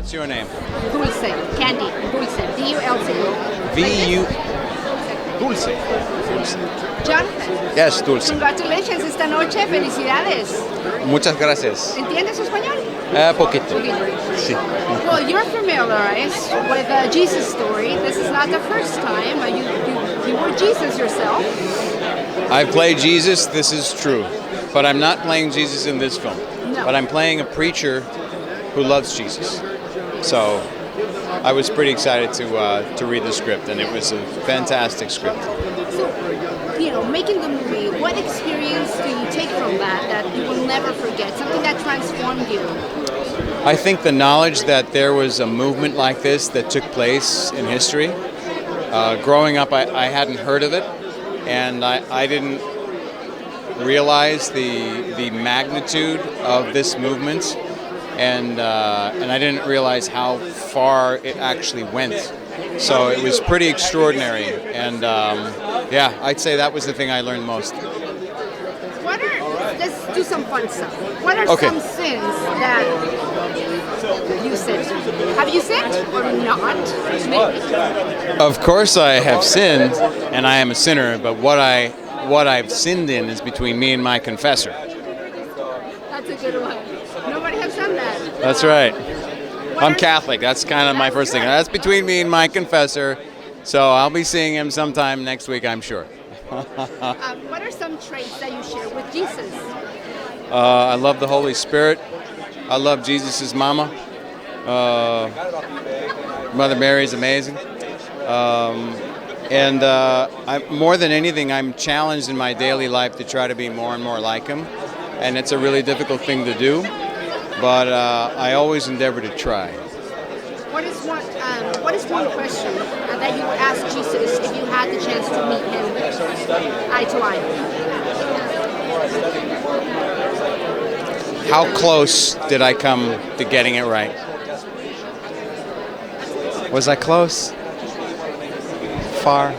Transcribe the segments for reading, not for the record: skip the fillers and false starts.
What's your name? Dulce, candy, dulce, D-U-L-C-E. V-U... Dulce. Dulce. Jonathan. Yes, Dulce. Congratulations esta noche, felicidades. Muchas gracias. ¿Entiendes español? Poquito. Sí. Well, you're familiarized with the Jesus story. This is not the first time. You were Jesus yourself. I play Jesus, this is true. But I'm not playing Jesus in this film. No. But I'm playing a preacher who loves Jesus. So I was pretty excited to read the script, and it was a fantastic script. So, making the movie, what experience do you take from that you will never forget? Something that transformed you? I think the knowledge that there was a movement like this that took place in history. Growing up, I hadn't heard of it, and I didn't realize the magnitude of this movement, and I didn't realize how far it actually went. So it was pretty extraordinary, and yeah, I'd say that was the thing I learned most. Let's do some fun stuff. What are some sins that you sinned? Have you sinned or not? Maybe. Of course I have sinned, and I am a sinner, but what I've sinned in is between me and my confessor. That's a good one. Nobody has done that. That's right. I'm Catholic. That's kind of my first thing. That's between me and my confessor. So I'll be seeing him sometime next week, I'm sure. What are some traits that you share with Jesus? I love the Holy Spirit. I love Jesus' mama. Mother Mary's amazing. And more than anything, I'm challenged in my daily life to try to be more and more like him. And it's a really difficult thing to do, but I always endeavor to try. What is one question that you would ask Jesus if you had the chance to meet him eye to eye? How close did I come to getting it right? Was I close? Far?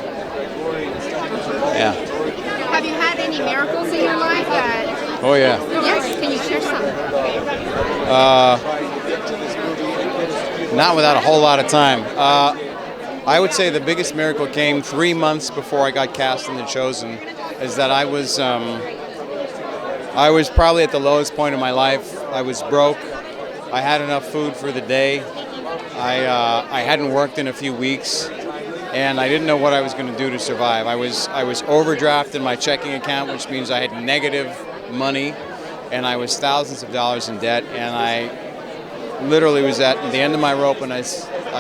Yeah. Have you had any miracles in your life that... Oh yeah. Yes, can you share some? Not without a whole lot of time. I would say the biggest miracle came 3 months before I got cast in The Chosen, is that I was probably at the lowest point of my life. I was broke. I had enough food for the day. I hadn't worked in a few weeks, and I didn't know what I was going to do to survive. I was overdrafted in my checking account, which means I had negative money, and I was thousands of dollars in debt, and I literally was at the end of my rope, and I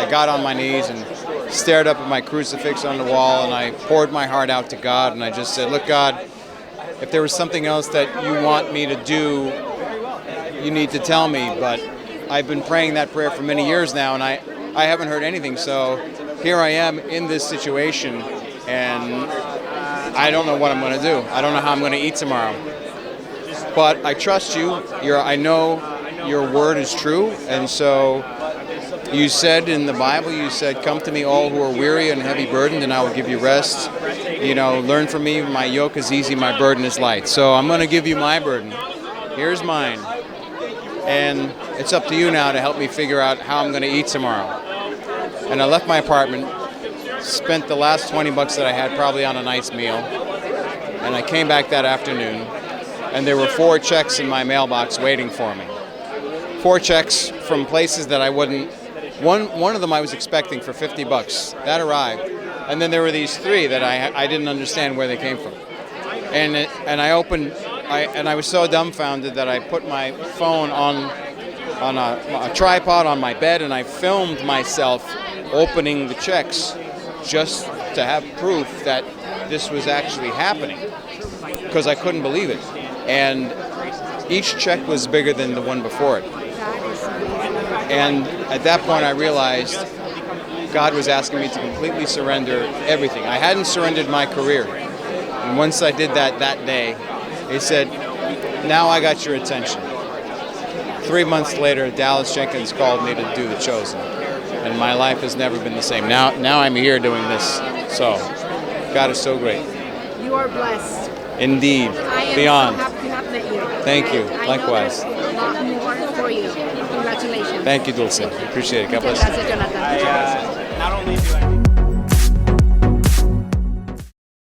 got on my knees and stared up at my crucifix on the wall, and I poured my heart out to God, and I just said, look, God, if there was something else that you want me to do, you need to tell me. But I've been praying that prayer for many years now, and I haven't heard anything. So here I am in this situation, and I don't know what I'm going to do. I don't know how I'm going to eat tomorrow. But I trust you. I know your word is true, and so you said in the Bible, you said, come to me all who are weary and heavy burdened, and I will give you rest. Learn from me, my yoke is easy, my burden is light. So I'm going to give you my burden. Here's mine. And it's up to you now to help me figure out how I'm going to eat tomorrow. And I left my apartment, spent the last 20 bucks that I had probably on a nice meal, and I came back that afternoon, and there were 4 checks in my mailbox waiting for me. 4 checks from places that I wouldn't. One of them I was expecting for 50 bucks. That arrived. And then there were these 3 that I didn't understand where they came from. And I opened, and I was so dumbfounded that I put my phone on a tripod on my bed, and I filmed myself opening the checks just to have proof that this was actually happening, because I couldn't believe it. And each check was bigger than the one before it. And at that point I realized God was asking me to completely surrender everything. I hadn't surrendered my career. And once I did that day, He said, now I got your attention. 3 months later, Dallas Jenkins called me to do The Chosen. And my life has never been the same. Now I'm here doing this. So God is so great. You are blessed. Indeed. I am Beyond. so happy to have met you. Thank you. I Likewise. know there's a lot more for you. Congratulations. Thank you, Dulce. Appreciate it. God Muchas bless you. gracias, Jonathan. Not only do I